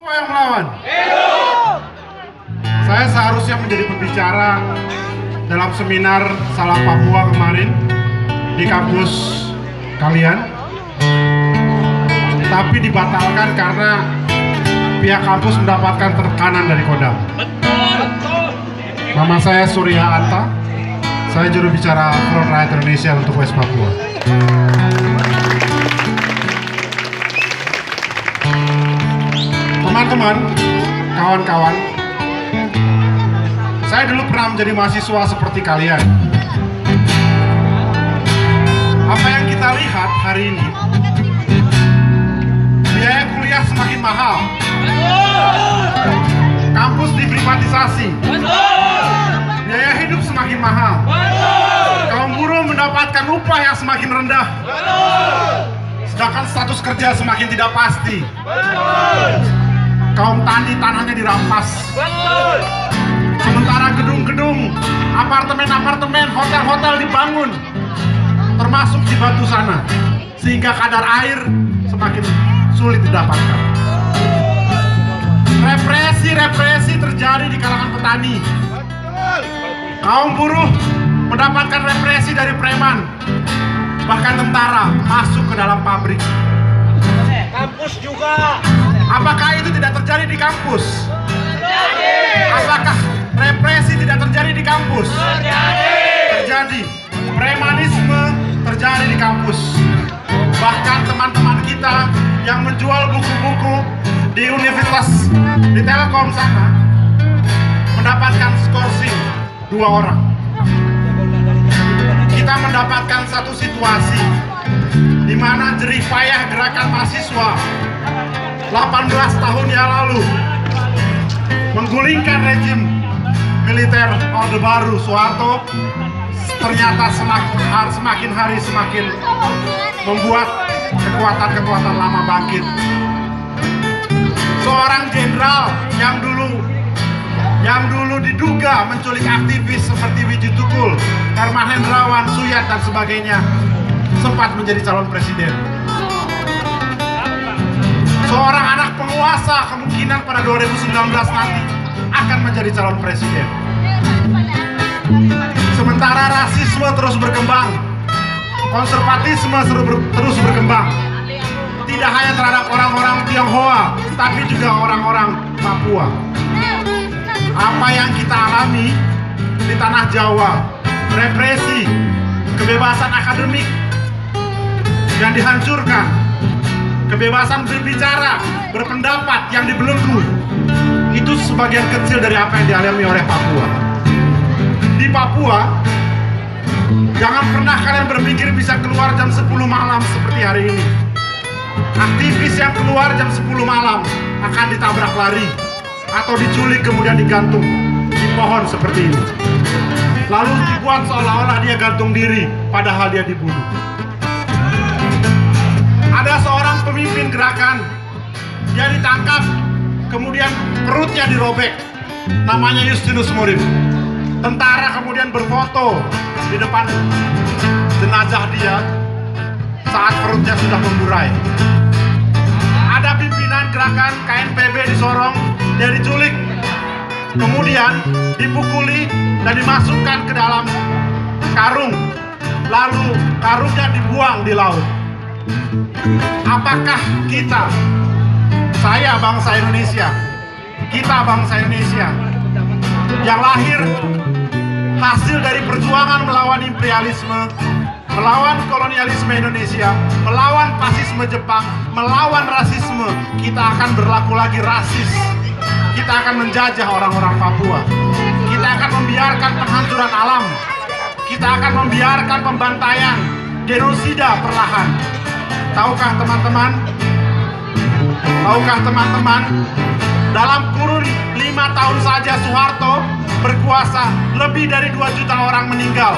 Yang melawan? Hidup! Saya seharusnya menjadi pembicara dalam seminar Salam Papua kemarin di kampus kalian, tapi dibatalkan karena pihak kampus mendapatkan tekanan dari Kodam. Nama saya Surya Anta, saya juru bicara Front Rakyat Indonesia untuk West Papua. Teman-teman, kawan-kawan, saya dulu pernah menjadi mahasiswa seperti kalian. Apa yang kita lihat hari ini, biaya kuliah semakin mahal, kampus diprivatisasi, biaya hidup semakin mahal, kaum buruh mendapatkan upah yang semakin rendah, sedangkan status kerja semakin tidak pasti. Kaum tani tanahnya dirampas. Sementara gedung-gedung, apartemen-apartemen, hotel-hotel dibangun, termasuk di Batu sana, sehingga kadar air semakin sulit didapatkan. Represi terjadi di kalangan petani. Kaum buruh mendapatkan represi dari preman, bahkan tentara masuk ke dalam pabrik. Kampus juga. Apakah itu tidak terjadi di kampus? Terjadi. Apakah represi tidak terjadi di kampus? Terjadi. Premanisme terjadi di kampus. Bahkan teman-teman kita yang menjual buku-buku di universitas, di Telkom sana, mendapatkan skorsing 2 orang. Kita mendapatkan satu situasi di mana jerih payah gerakan mahasiswa 18 tahun yang lalu menggulingkan rejim militer Orde Baru Soeharto ternyata semakin hari semakin membuat kekuatan-kekuatan lama bangkit. Seorang jenderal yang dulu diduga menculik aktivis seperti Wiji Tukul, Herman Hendrawan, Suyat dan sebagainya sempat menjadi calon presiden. Seorang anak penguasa kemungkinan pada 2019 nanti akan menjadi calon presiden. Sementara rasisme terus berkembang, konservatisme terus berkembang. Tidak hanya terhadap orang-orang Tionghoa, tapi juga orang-orang Papua. Apa yang kita alami di tanah Jawa, represi, kebebasan akademik yang dihancurkan, kebebasan berbicara, berpendapat yang dibelenggu, itu sebagian kecil dari apa yang dialami oleh Papua. Di Papua, jangan pernah kalian berpikir bisa keluar jam 10 malam seperti hari ini. Aktivis yang keluar jam 10 malam akan ditabrak lari atau diculik kemudian digantung di pohon seperti ini. Lalu dibuat seolah-olah dia gantung diri, padahal dia dibunuh. Ada seorang pemimpin gerakan, dia ditangkap, kemudian perutnya dirobek, namanya Justinus Murim. Tentara kemudian berfoto di depan jenazah dia saat perutnya sudah memburai. Ada pimpinan gerakan KNPB di Sorong, dia diculik, kemudian dipukuli dan dimasukkan ke dalam karung, lalu karungnya dibuang di laut. Apakah kita, saya bangsa Indonesia, kita bangsa Indonesia yang lahir hasil dari perjuangan melawan imperialisme, melawan kolonialisme Indonesia, melawan fasisme Jepang, melawan rasisme, kita akan berlaku lagi rasis. Kita akan menjajah orang-orang Papua. Kita akan membiarkan penghancuran alam. Kita akan membiarkan pembantaian, genosida perlahan. Tahukah teman-teman, dalam kurun 5 tahun saja Soeharto berkuasa, lebih dari 2 juta orang meninggal.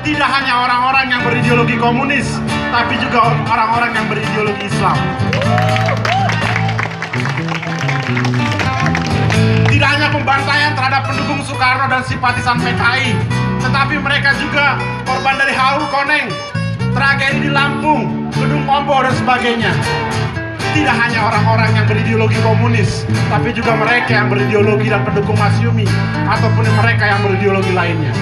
Tidak hanya orang-orang yang berideologi komunis, tapi juga orang-orang yang berideologi Islam. Tidak hanya pembantaian terhadap pendukung Soekarno dan simpatisan PKI, tetapi mereka juga korban dari HU Koneng, tragedi di Lampung, Gedung Pombo dan sebagainya. Tidak hanya orang-orang yang berideologi komunis, tapi juga mereka yang berideologi dan pendukung Masyumi, ataupun mereka yang berideologi lainnya.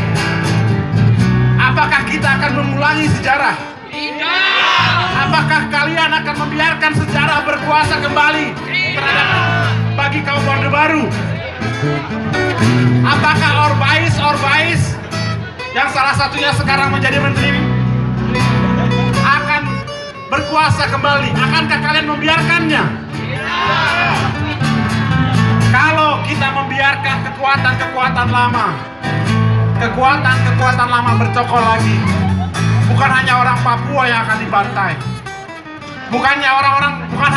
Apakah kita akan mengulangi sejarah? Tidak. Apakah kalian akan membiarkan sejarah berkuasa kembali terhadap bagi kaum Orde Baru? Apakah Orbais yang salah satunya sekarang menjadi menteri akan berkuasa kembali? Akankah kalian membiarkannya? Kalau kita membiarkan kekuatan lama bercokol lagi, bukan hanya orang Papua yang akan dibantai, bukan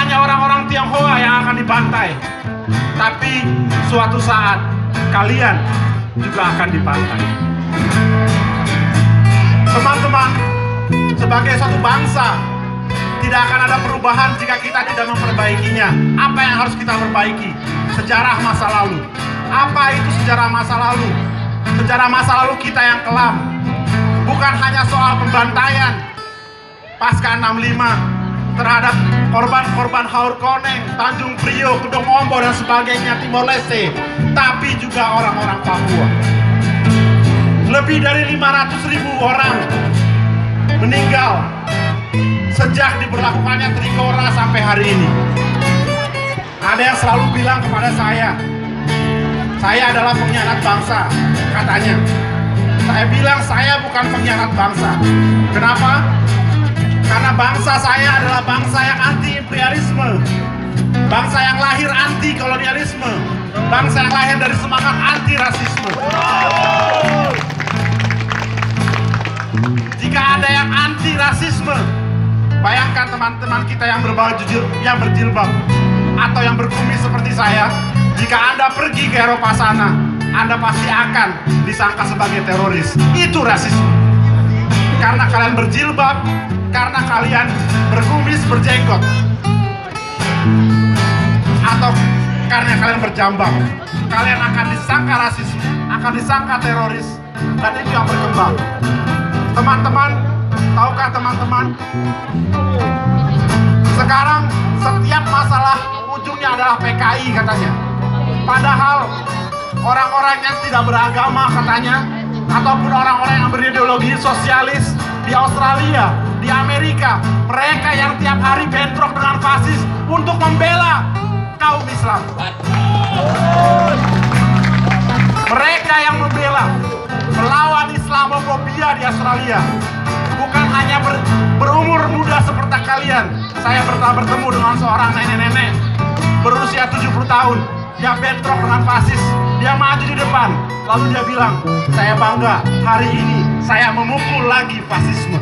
hanya orang-orang Tionghoa yang akan dibantai, tapi suatu saat kalian juga akan dibantai. Teman-teman, sebagai suatu bangsa, tidak akan ada perubahan jika kita tidak memperbaikinya. Apa yang harus kita perbaiki? Sejarah masa lalu. Apa itu sejarah masa lalu? Sejarah masa lalu kita yang kelam. Bukan hanya soal pembantaian pasca 65 terhadap korban-korban Haur Koneng, Tanjung Priok, Kedong Ombo dan sebagainya, Timor Leste, tapi juga orang-orang Papua. Lebih dari 500.000 orang meninggal sejak diberlakukannya Trikora sampai hari ini. Ada yang selalu bilang kepada saya adalah pengkhianat bangsa, katanya. Saya bilang saya bukan pengkhianat bangsa. Kenapa? Karena bangsa saya adalah bangsa yang anti imperialisme, bangsa yang lahir anti kolonialisme, bangsa yang lahir dari semangat anti rasisme. Jika ada yang anti rasisme, bayangkan teman-teman kita yang berjilbab atau yang berkumis seperti saya. Jika Anda pergi ke Eropa sana, Anda pasti akan disangka sebagai teroris. Itu rasisme. Karena kalian berjilbab, karena kalian berkumis, berjenggot, atau karena kalian berjambang, kalian akan disangka rasisme, akan disangka teroris, dan itu yang berkembang. Teman-teman, tahukah teman-teman, sekarang setiap masalah ujungnya adalah PKI katanya. Padahal orang-orang yang tidak beragama katanya, ataupun orang-orang yang berideologi sosialis di Australia, di Amerika, mereka yang tiap hari bentrok dengan fasis untuk membela kaum Islam. Mereka yang membela, melawan Islamofobia di Australia. Bukan hanya berumur muda seperti kalian. Saya pernah bertemu dengan seorang nenek-nenek berusia 70 tahun. Dia bentrok dengan fasis. Dia maju di depan. Lalu dia bilang, saya bangga hari ini saya memukul lagi fasisme.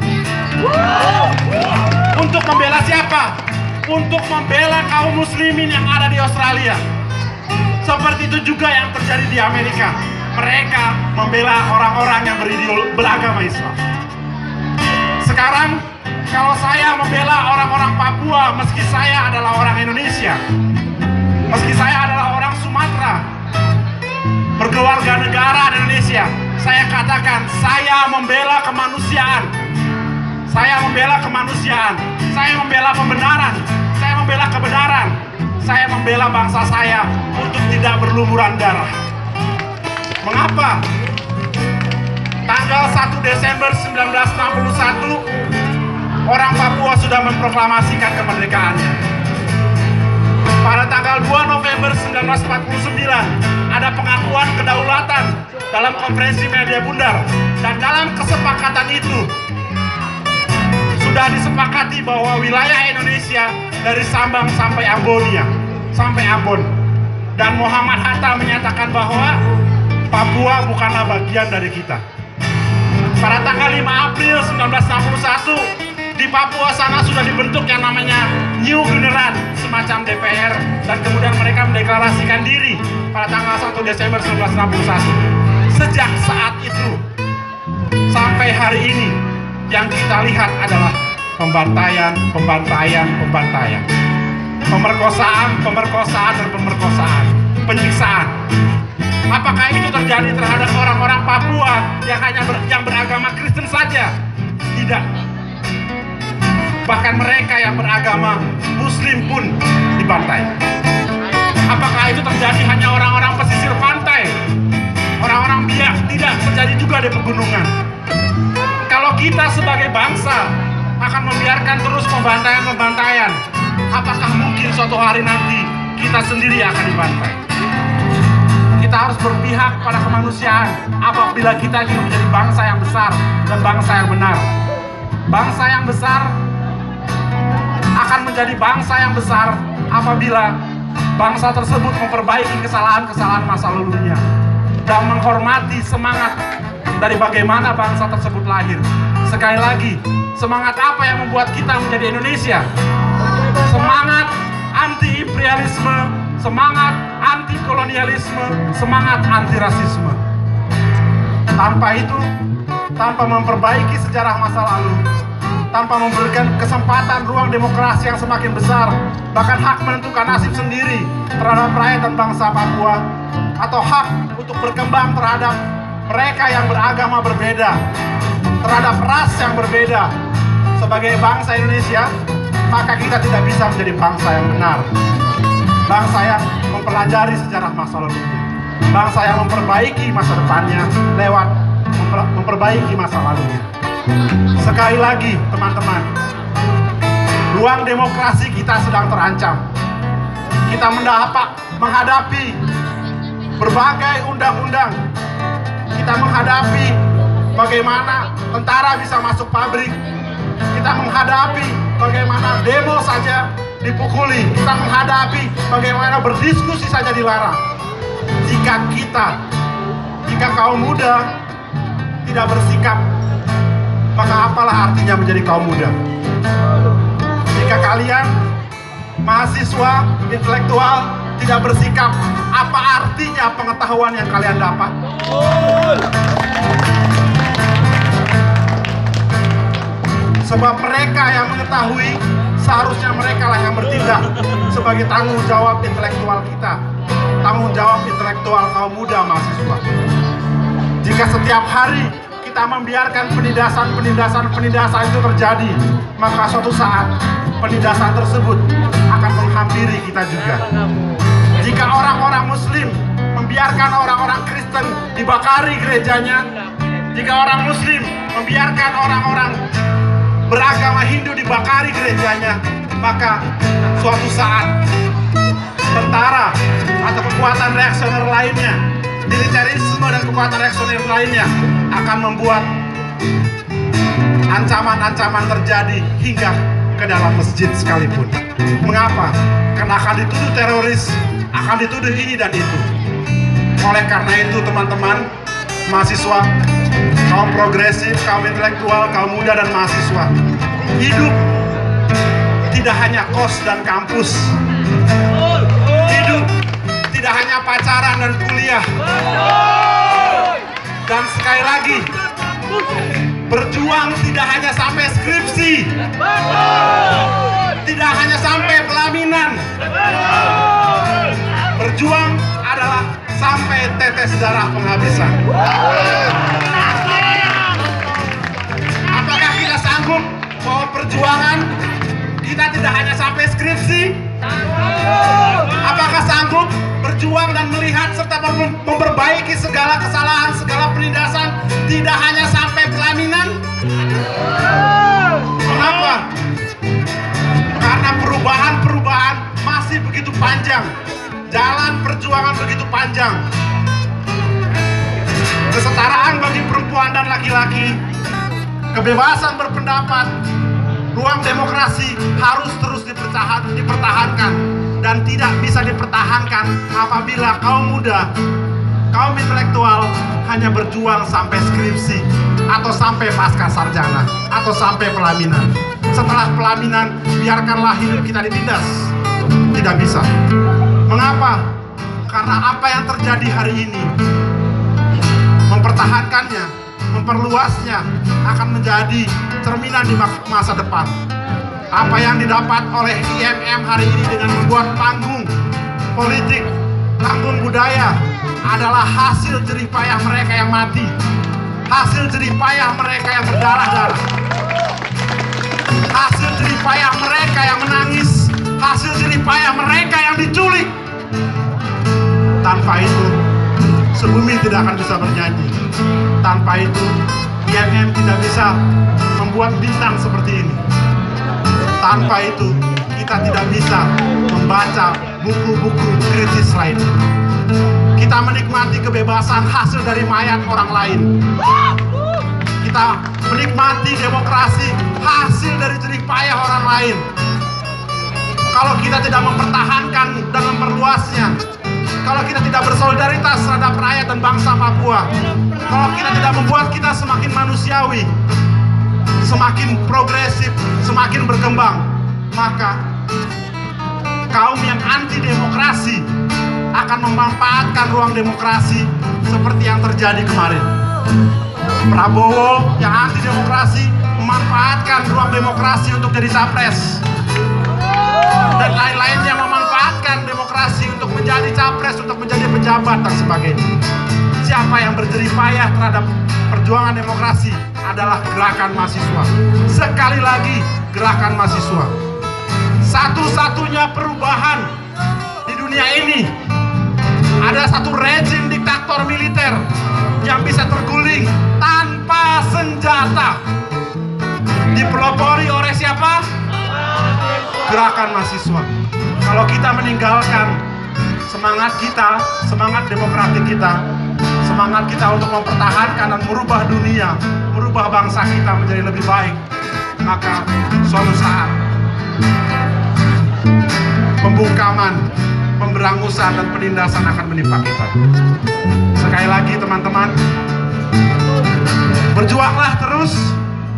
Untuk membela siapa? Untuk membela kaum muslimin yang ada di Australia. Seperti itu juga yang terjadi di Amerika. Mereka membela orang-orang yang beragama Islam. Sekarang kalau saya membela orang-orang Papua, meski saya adalah orang Indonesia, meski saya adalah orang Sumatera, berkeluarga negara di Indonesia, saya katakan saya membela kemanusiaan. Saya membela kemanusiaan. Saya membela pembenaran. Saya membela kebenaran. Saya membela bangsa saya untuk tidak berlumuran darah. Mengapa? Tanggal 1 Desember 1961 orang Papua sudah memproklamasikan kemerdekaannya. Pada tanggal 2 November 1949 ada pengakuan kedaulatan dalam konferensi media bundar, dan dalam kesepakatan itu sudah disepakati bahwa wilayah Indonesia dari Sabang sampai Ambonia, sampai Ambon, dan Muhammad Hatta menyatakan bahwa Papua bukanlah bagian dari kita. Pada tanggal 5 April 1961 di Papua sana sudah dibentuk yang namanya New Guinean, semacam DPR, dan kemudian mereka mendeklarasikan diri pada tanggal 1 Desember 1961. Sejak saat itu sampai hari ini yang kita lihat adalah pembantaian, pemerkosaan, dan pemerkosaan, penyiksaan. Apakah itu terjadi terhadap orang-orang Papua yang hanya yang beragama Kristen saja? Tidak. Bahkan mereka yang beragama Muslim pun dibantai. Apakah itu terjadi hanya orang-orang pesisir pantai? Orang-orang Biak? Tidak, terjadi juga di pegunungan. Kalau kita sebagai bangsa akan membiarkan terus pembantaian-pembantaian, apakah mungkin suatu hari nanti kita sendiri akan dibantai? Kita harus berpihak pada kemanusiaan apabila kita ingin menjadi bangsa yang besar dan bangsa yang benar. Bangsa yang besar akan menjadi bangsa yang besar apabila bangsa tersebut memperbaiki kesalahan-kesalahan masa lalunya dan menghormati semangat dari bagaimana bangsa tersebut lahir. Sekali lagi, semangat apa yang membuat kita menjadi Indonesia? Semangat anti-imperialisme, semangat anti-kolonialisme, semangat anti-rasisme. Tanpa itu, tanpa memperbaiki sejarah masa lalu, tanpa memberikan kesempatan ruang demokrasi yang semakin besar, bahkan hak menentukan nasib sendiri terhadap rakyat dan bangsa Papua, atau hak untuk berkembang terhadap mereka yang beragama berbeda, terhadap ras yang berbeda, sebagai bangsa Indonesia, maka kita tidak bisa menjadi bangsa yang benar. Bangsa yang mempelajari sejarah masa lalunya, bangsa yang memperbaiki masa depannya lewat memperbaiki masa lalunya. Sekali lagi teman-teman, ruang demokrasi kita sedang terancam. Kita menghadapi berbagai undang-undang. Kita menghadapi bagaimana tentara bisa masuk pabrik. Kita menghadapi bagaimana demo saja dipukuli. Kita menghadapi bagaimana berdiskusi saja dilarang. Jika kaum muda tidak bersikap, maka apalah artinya menjadi kaum muda? Jika kalian mahasiswa intelektual tidak bersikap, apa artinya pengetahuan yang kalian dapat? Sebab mereka yang mengetahui, seharusnya mereka lah yang bertindak sebagai tanggung jawab intelektual kita, tanggung jawab intelektual kaum muda mahasiswa. Jika setiap hari kita membiarkan penindasan itu terjadi, maka suatu saat penindasan tersebut akan menghampiri kita juga. Jika orang-orang Muslim membiarkan orang-orang Kristen dibakari gerejanya, jika orang Muslim membiarkan orang-orang beragama Hindu dibakari gerejanya, maka suatu saat tentara atau kekuatan reaksioner lainnya, militerisme dan kekuatan reaksioner lainnya akan membuat ancaman-ancaman terjadi hingga ke dalam masjid sekalipun. Mengapa? Karena akan dituduh teroris, akan dituduh ini dan itu. Oleh karena itu teman-teman mahasiswa, kaum progresif, kaum intelektual, kaum muda dan mahasiswa, hidup tidak hanya kos dan kampus. Hidup tidak hanya pacaran dan kuliah. Dan sekali lagi, berjuang tidak hanya sampai skripsi, tidak hanya sampai pelaminan. Berjuang adalah sampai tetes darah penghabisan. Apakah kita sanggup bahwa perjuangan kita tidak hanya sampai skripsi? Apakah sanggup berjuang dan melihat serta memperbaiki segala kesalahan, segala penindasan tidak hanya sampai pelaminan? Mengapa? Karena perubahan-perubahan masih begitu panjang. Jalan perjuangan begitu panjang. Kesetaraan bagi perempuan dan laki-laki, kebebasan berpendapat, ruang demokrasi harus terus dipertahankan dan tidak bisa dipertahankan apabila kaum muda, kaum intelektual hanya berjuang sampai skripsi atau sampai pasca sarjana atau sampai pelaminan. Setelah pelaminan, biarkanlah hidup kita ditindas. Tidak bisa. Mengapa? Karena apa yang terjadi hari ini, mempertahankannya, memperluasnya akan menjadi cerminan di masa depan. Apa yang didapat oleh IMM hari ini dengan membuat panggung politik, panggung budaya adalah hasil jerih payah mereka yang mati, hasil jerih payah mereka yang berdarah-darah. hasil jerih payah mereka yang menangis, hasil jerih payah mereka yang diculik. Tanpa itu, sebumi tidak akan bisa bernyanyi. Tanpa itu, IMM tidak bisa membuat bintang seperti ini. Tanpa itu, kita tidak bisa membaca buku-buku kritis lain. Kita menikmati kebebasan hasil dari mayat orang lain. Kita menikmati demokrasi hasil dari jerih payah orang lain. Kalau kita tidak mempertahankan dan memperluasnya, kalau kita tidak bersolidaritas terhadap rakyat dan bangsa Papua, kalau kita tidak membuat kita semakin manusiawi, semakin progresif, semakin berkembang, maka kaum yang anti demokrasi akan memanfaatkan ruang demokrasi seperti yang terjadi kemarin. Prabowo yang anti demokrasi memanfaatkan ruang demokrasi untuk jadi capres, dan lain-lainnya memanfaatkan demokrasi untuk menjadi capres, untuk menjadi pejabat dan sebagainya. Siapa yang berjerih payah terhadap perjuangan demokrasi adalah gerakan mahasiswa. Sekali lagi, gerakan mahasiswa. Satu-satunya perubahan di dunia ini, ada satu rezim diktator militer yang bisa terguling tanpa senjata. Dipelopori oleh siapa? Gerakan mahasiswa. Kalau kita meninggalkan semangat kita, semangat demokratik kita, semangat kita untuk mempertahankan dan merubah dunia, merubah bangsa kita menjadi lebih baik, maka suatu saat pembungkaman, pemberangusan dan penindasan akan menimpa kita. Sekali lagi teman-teman, berjuanglah terus,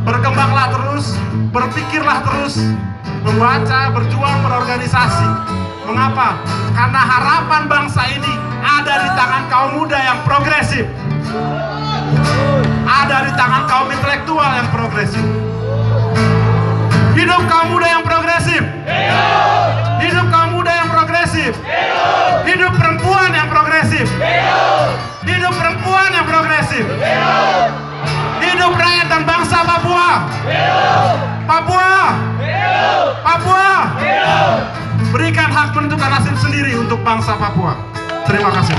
berkembanglah terus, berpikirlah terus, membaca, berjuang, berorganisasi. Mengapa? Karena harapan bangsa ini ada di tangan kaum muda yang progresif, ada di tangan kaum intelektual yang progresif. Hidup kaum muda yang progresif. Hidup kaum muda yang progresif. Hidup perempuan yang progresif. Hidup perempuan yang progresif. Hidup rakyat dan bangsa Papua. Papua. Papua. Berikan hak menentukan nasib sendiri untuk bangsa Papua. Terima kasih.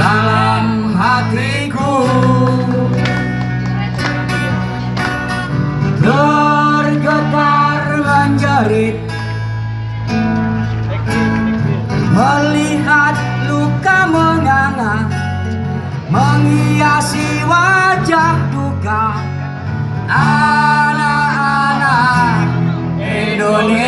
Dalam hatiku bergetar menjerit melihat luka menganga menghiasi wajah duka anak-anak Indonesia.